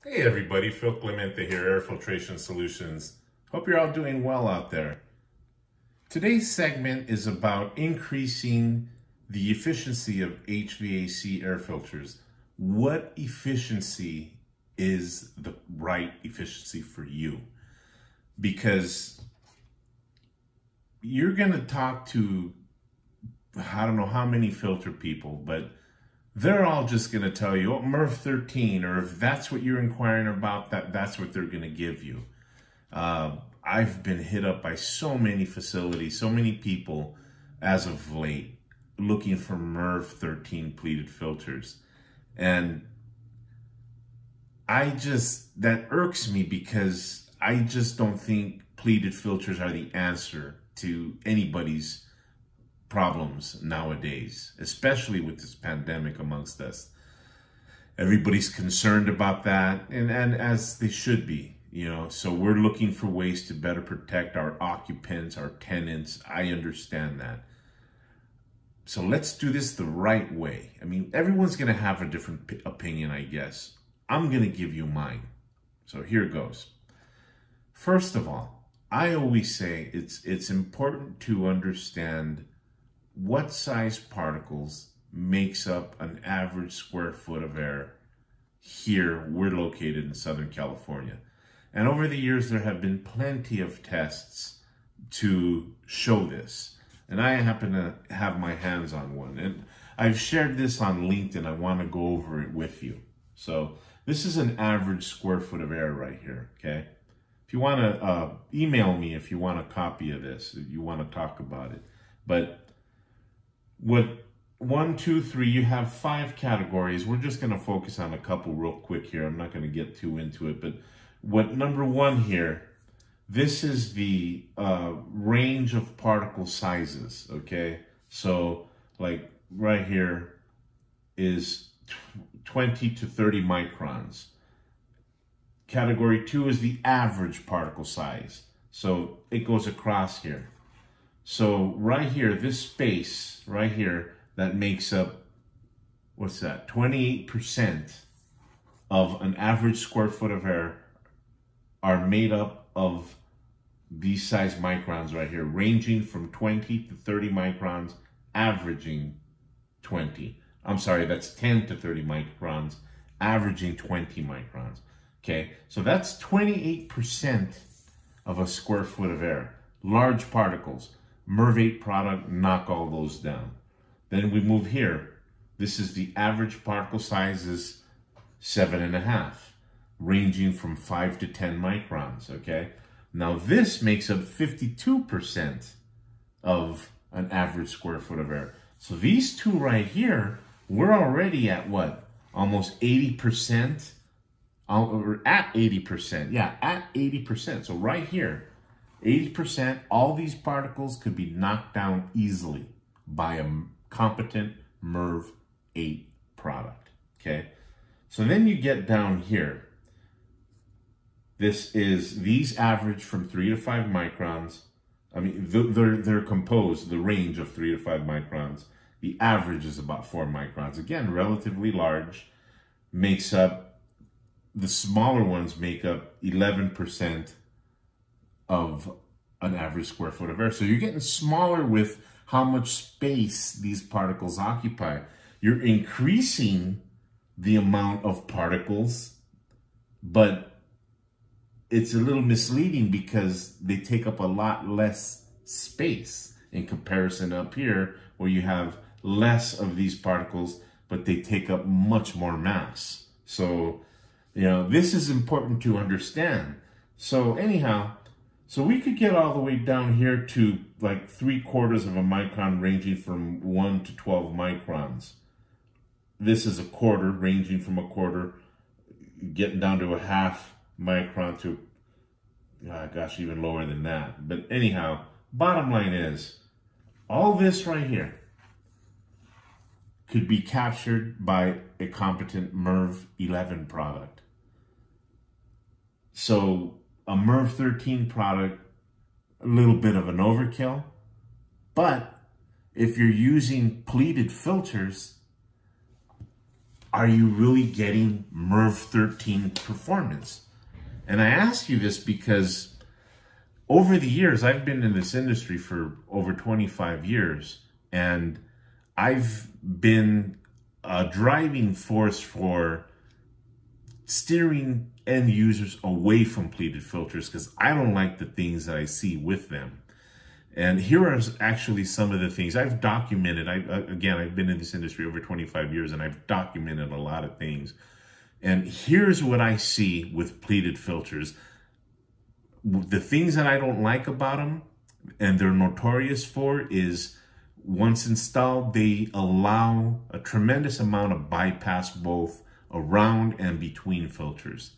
Hey everybody, Phil Clemente here, Air Filtration Solutions. Hope you're all doing well out there. Today's segment is about increasing the efficiency of HVAC air filters. What efficiency is the right efficiency for you? Because you're going to talk to, I don't know how many filter people, but they're all just going to tell you, oh, MERV 13, or if that's what you're inquiring about, that's what they're going to give you. I've been hit up by so many facilities, so many people as of late looking for MERV 13 pleated filters. And that irks me because I just don't think pleated filters are the answer to anybody's problems nowadays, especially with this pandemic amongst us. Everybody's concerned about that, and as they should be, so we're looking for ways to better protect our occupants, our tenants. I understand that. So let's do this the right way. I mean, everyone's going to have a different opinion, I guess. I'm going to give you mine. So here goes. First of all, I always say it's important to understand what size particles makes up an average square foot of air here. We're located in Southern California. And over the years, there have been plenty of tests to show this. And I happen to have my hands on one. And I've shared this on LinkedIn. I want to go over it with you. So this is an average square foot of air right here, okay? If you want to email me if you want a copy of this, if you want to talk about it. But what 1, 2, 3, you have 5 categories. We're just going to focus on a couple real quick here. I'm not going to get too into it, but what number 1 here, this is the range of particle sizes, okay? So like right here is 20 to 30 microns. Category 2 is the average particle size. So it goes across here. So right here, this space right here, that makes up, what's that? 28% of an average square foot of air are made up of these size microns right here, ranging from 20 to 30 microns, averaging 20. I'm sorry, that's 10 to 30 microns, averaging 20 microns. Okay, so that's 28% of a square foot of air. Large particles. MERV 8 product, knock all those down. Then we move here. This is the average particle size is 7.5, ranging from 5 to 10 microns, okay? Now this makes up 52% of an average square foot of air. So these two right here, we're already at what? Almost 80%, or at 80%, yeah, at 80%. So right here, 80%, all these particles could be knocked down easily by a competent MERV 8 product, okay? So then you get down here. These average from 3 to 5 microns. I mean, they're composed, the range of 3 to 5 microns. The average is about 4 microns. Again, relatively large, makes up, the smaller ones make up 11% of an average square foot of air. So you're getting smaller with how much space these particles occupy. You're increasing the amount of particles, but it's a little misleading because they take up a lot less space in comparison up here where you have less of these particles, but they take up much more mass. So, this is important to understand. So anyhow, so we could get all the way down here to like 3/4 of a micron, ranging from 1 to 12 microns. This is a quarter, ranging from a quarter, getting down to a half micron to, gosh, even lower than that. But anyhow, bottom line is, all this right here could be captured by a competent MERV 11 product. So a MERV 13 product, a little bit of an overkill, but if you're using pleated filters, are you really getting MERV 13 performance? And I ask you this because over the years, I've been in this industry for over 25 years, and I've been a driving force for steering end users away from pleated filters because I don't like the things that I see with them. And here are actually some of the things I've documented. Again, I've been in this industry over 25 years, and I've documented a lot of things. And here's what I see with pleated filters. The things that I don't like about them, and they're notorious for, is once installed, they allow a tremendous amount of bypass both around and between filters.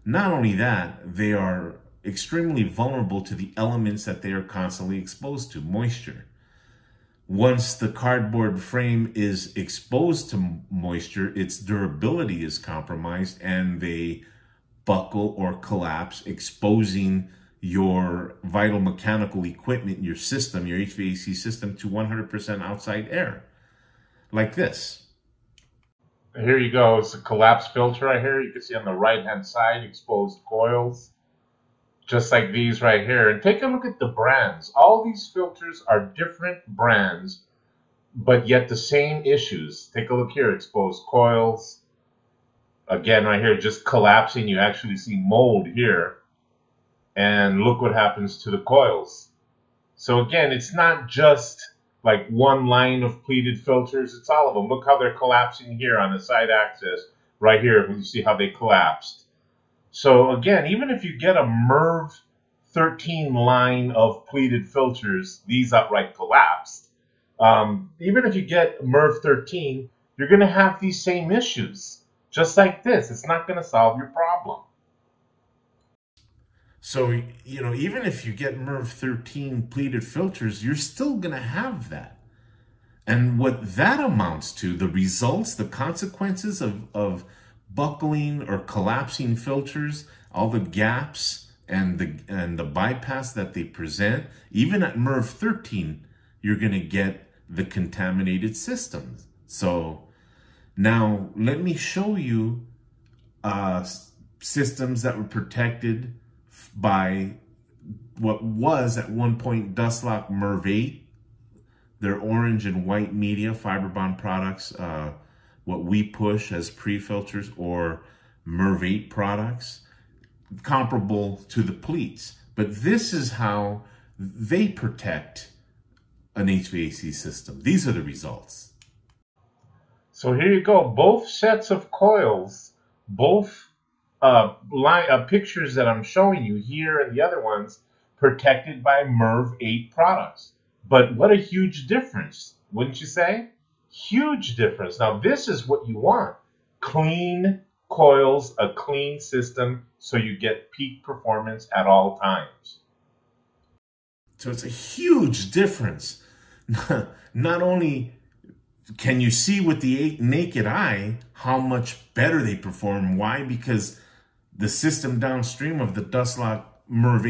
Not only that, they are extremely vulnerable to the elements that they are constantly exposed to, moisture. Once the cardboard frame is exposed to moisture, its durability is compromised and they buckle or collapse, exposing your vital mechanical equipment, your system, your HVAC system, to 100% outside air, like this. Here you go. It's a collapsed filter right here. You can see on the right-hand side, exposed coils, just like these right here. And take a look at the brands. All these filters are different brands, but yet the same issues. Take a look here, exposed coils. Again, right here, just collapsing. You actually see mold here. And look what happens to the coils. So again, it's not just like one line of pleated filters, it's all of them. Look how they're collapsing here on the side axis, right here, you see how they collapsed. So again, even if you get a MERV 13 line of pleated filters, these outright collapsed. Even if you get MERV 13, you're gonna have these same issues. Just like this, it's not gonna solve your problem. So, you know, even if you get MERV 13 pleated filters, you're still going to have that. And what that amounts to, the results, the consequences of buckling or collapsing filters, all the gaps and the bypass that they present, even at MERV 13, you're going to get the contaminated systems. So now let me show you systems that were protected by what was at one point Dustlock MERV 8, their orange and white media fiberbond products, what we push as pre-filters, or MERV 8 products, comparable to the pleats. But this is how they protect an HVAC system. These are the results. So here you go, both sets of coils, both pictures that I'm showing you here and the other ones, protected by MERV 8 products. But what a huge difference, wouldn't you say? Huge difference. Now this is what you want. Clean coils, a clean system, so you get peak performance at all times. So it's a huge difference. Not only can you see with the naked eye how much better they perform. Why? Because the system downstream of the Dustlock MERV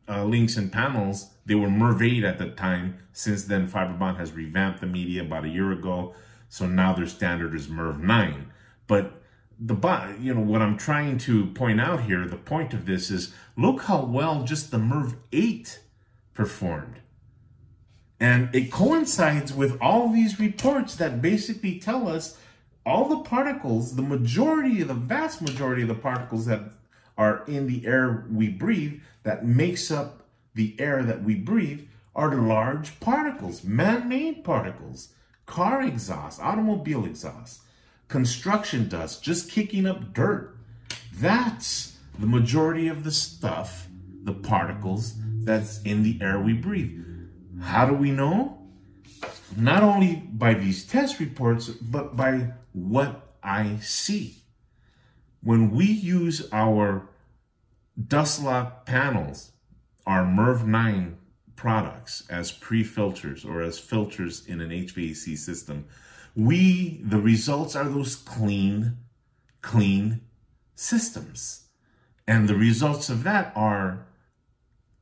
8 links and panels, they were MERV 8 at the time. Since then, Fiberbond has revamped the media about a year ago. So now their standard is MERV 9. But what I'm trying to point out here, the point of this is, look how well just the MERV 8 performed. And it coincides with all these reports that basically tell us all the particles, the vast majority of the particles that are in the air we breathe, that makes up the air that we breathe, are large particles, man-made particles, car exhaust, automobile exhaust, construction dust, just kicking up dirt. That's the majority of the stuff, the particles that's in the air we breathe. How do we know? Not only by these test reports, but by what I see. When we use our Dustlock panels, our MERV 9 products as pre-filters or as filters in an HVAC system, the results are those clean systems. And the results of that are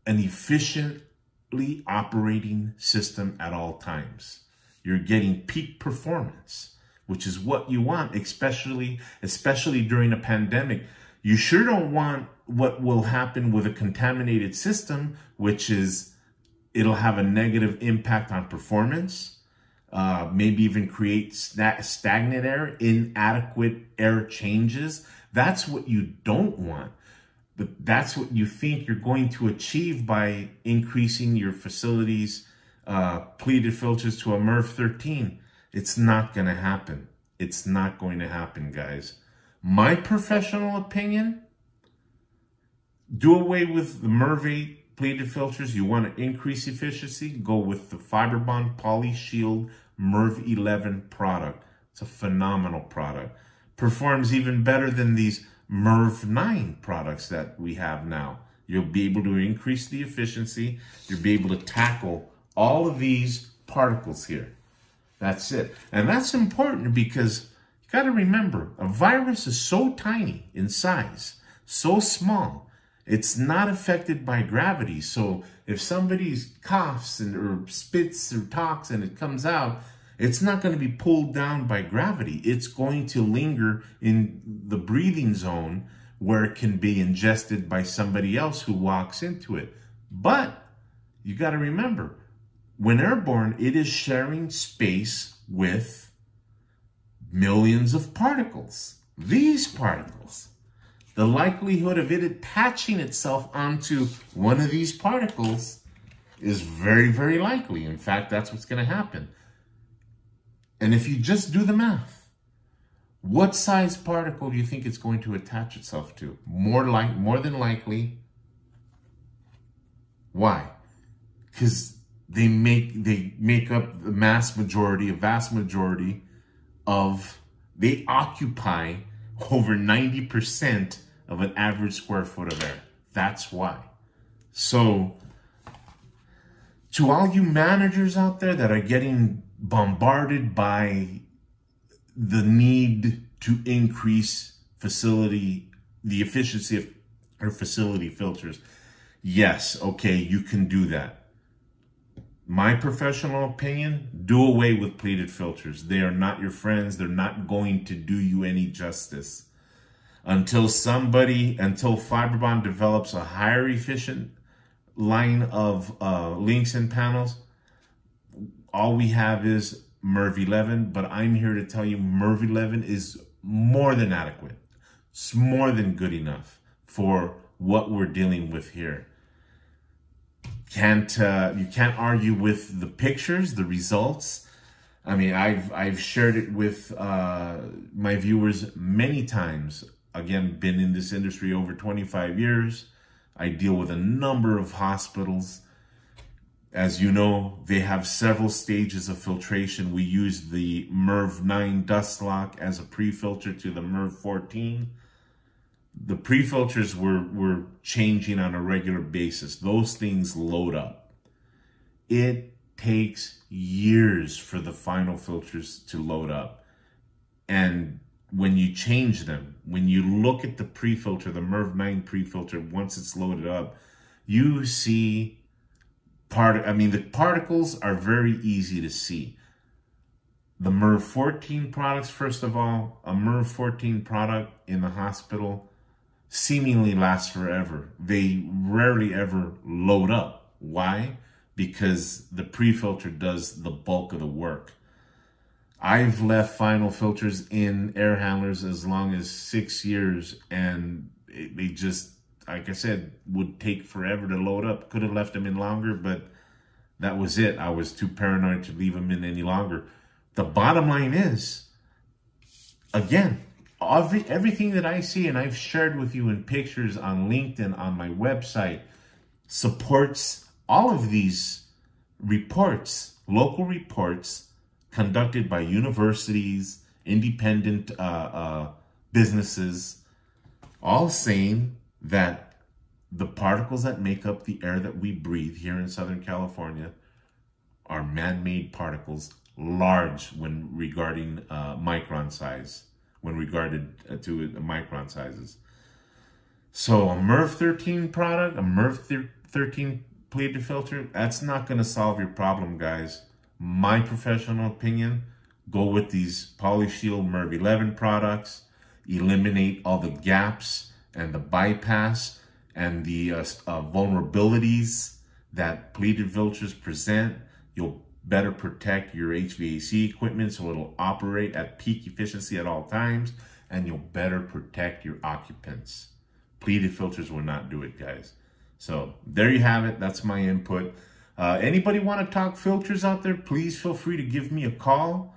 an efficiently operating system at all times. You're getting peak performance. which is what you want, especially during a pandemic. You sure don't want what will happen with a contaminated system, which is it'll have a negative impact on performance, maybe even create stagnant air, inadequate air changes. That's what you don't want. But that's what you think you're going to achieve by increasing your facility's pleated filters to a MERV 13. It's not going to happen. It's not going to happen, guys. My professional opinion, do away with the MERV 8 pleated filters. You want to increase efficiency, go with the Fiberbond Poly Shield MERV 11 product. It's a phenomenal product. Performs even better than these MERV 9 products that we have now. You'll be able to increase the efficiency. You'll be able to tackle all of these particles here. That's it. And that's important because you got to remember, a virus is so tiny in size, so small, it's not affected by gravity. So if somebody coughs or spits or talks and it comes out, it's not going to be pulled down by gravity. It's going to linger in the breathing zone where it can be ingested by somebody else who walks into it. But you got to remember, when airborne, it is sharing space with millions of particles. These particles, the likelihood of it attaching itself onto one of these particles is very, very likely. In fact, that's what's going to happen. And if you just do the math, what size particle do you think it's going to attach itself to? More than likely. Why? Because they make up the vast majority of, they occupy over 90% of an average square foot of air. That's why. So, to all you managers out there that are getting bombarded by the need to increase the efficiency of our facility filters, yes, okay, you can do that. My professional opinion, do away with pleated filters. They are not your friends. They're not going to do you any justice. Until Fiberbond develops a higher efficient line of links and panels, all we have is MERV 11, but I'm here to tell you MERV 11 is more than adequate. It's more than good enough for what we're dealing with here. You can't argue with the pictures, the results. I mean, I've shared it with my viewers many times. Again, been in this industry over 25 years. I deal with a number of hospitals. As you know, they have several stages of filtration. We use the MERV 9 dust lock as a pre-filter to the MERV 14. The pre-filters we're changing on a regular basis. Those things load up. It takes years for the final filters to load up. And when you change them, when you look at the pre-filter, the MERV 9 pre-filter, once it's loaded up, you see the particles are very easy to see. The MERV 14 products, first of all, a MERV 14 product in the hospital seemingly lasts forever. They rarely ever load up. Why? Because the pre-filter does the bulk of the work. I've left final filters in air handlers as long as 6 years, and they just, like I said, would take forever to load up. Could have left them in longer, but that was it. I was too paranoid to leave them in any longer. The bottom line is, again, everything that I see and I've shared with you in pictures on LinkedIn, on my website, supports all of these reports, local reports conducted by universities, independent businesses, all saying that the particles that make up the air that we breathe here in Southern California are man-made particles, large when regarding micron size, when regarded to micron sizes. So a MERV 13 product, a MERV 13 pleated filter, that's not going to solve your problem, guys. My professional opinion, go with these PolyShield MERV 11 products, eliminate all the gaps and the bypass and the vulnerabilities that pleated filters present. You'll better protect your HVAC equipment so it'll operate at peak efficiency at all times, and you'll better protect your occupants. Pleated filters will not do it, guys. So there you have it. That's my input. Anybody want to talk filters out there, please feel free to give me a call.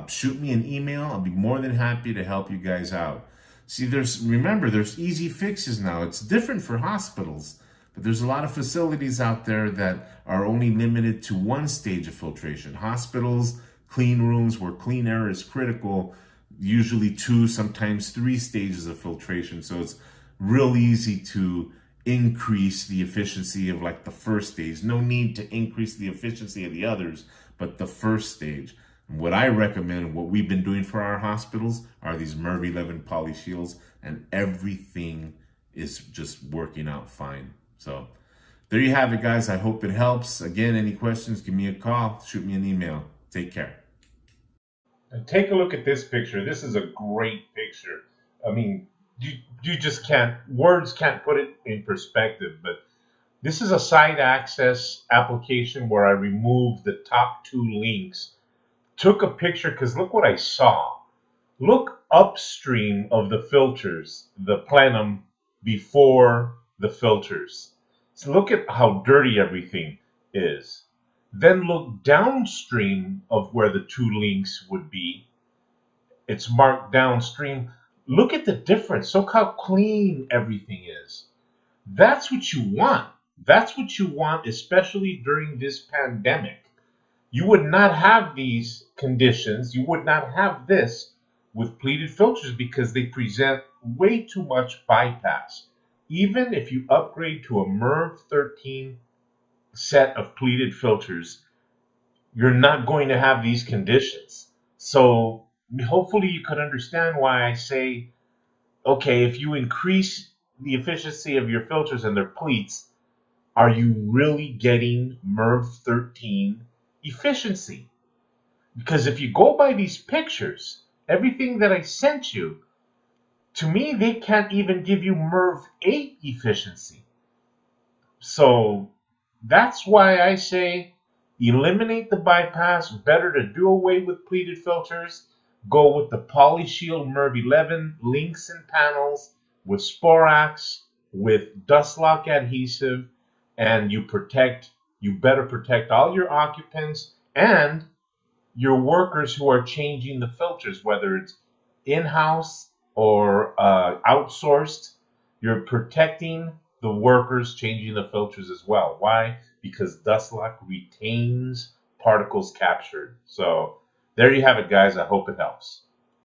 Shoot me an email. I'll be more than happy to help you guys out. See, remember, there's easy fixes now. It's different for hospitals, but there's a lot of facilities out there that are only limited to one stage of filtration. Hospitals, clean rooms where clean air is critical, usually 2, sometimes 3 stages of filtration. So it's real easy to increase the efficiency of like the first stage. No need to increase the efficiency of the others, but the first stage. What I recommend, what we've been doing for our hospitals, are these MERV 11 PolyShields, and everything is just working out fine. So there you have it, guys. I hope it helps. Again, any questions, give me a call, shoot me an email. Take care. And take a look at this picture. This is a great picture. I mean, you just can't, words can't put it in perspective, but this is a site access application where I removed the top 2 links. Took a picture because look what I saw. Look upstream of the filters, the plenum before the filters. So look at how dirty everything is. Then look downstream of where the 2 links would be. It's marked downstream. Look at the difference. Look how clean everything is. That's what you want. That's what you want, especially during this pandemic. You would not have these conditions, you would not have this with pleated filters because they present way too much bypass. Even if you upgrade to a MERV 13 set of pleated filters, you're not going to have these conditions. So hopefully you could understand why I say, okay, if you increase the efficiency of your filters and their pleats, are you really getting MERV 13 efficiency? Because if you go by these pictures, everything that I sent you, to me, they can't even give you MERV 8 efficiency. So that's why I say eliminate the bypass. Better to do away with pleated filters. Go with the PolyShield MERV 11 links and panels with Sporax, with dust lock adhesive, and you better protect all your occupants and your workers who are changing the filters, whether it's in-house or outsourced. You're protecting the workers changing the filters as well. Why? Because dust lock retains particles captured. So there you have it, guys. I hope it helps.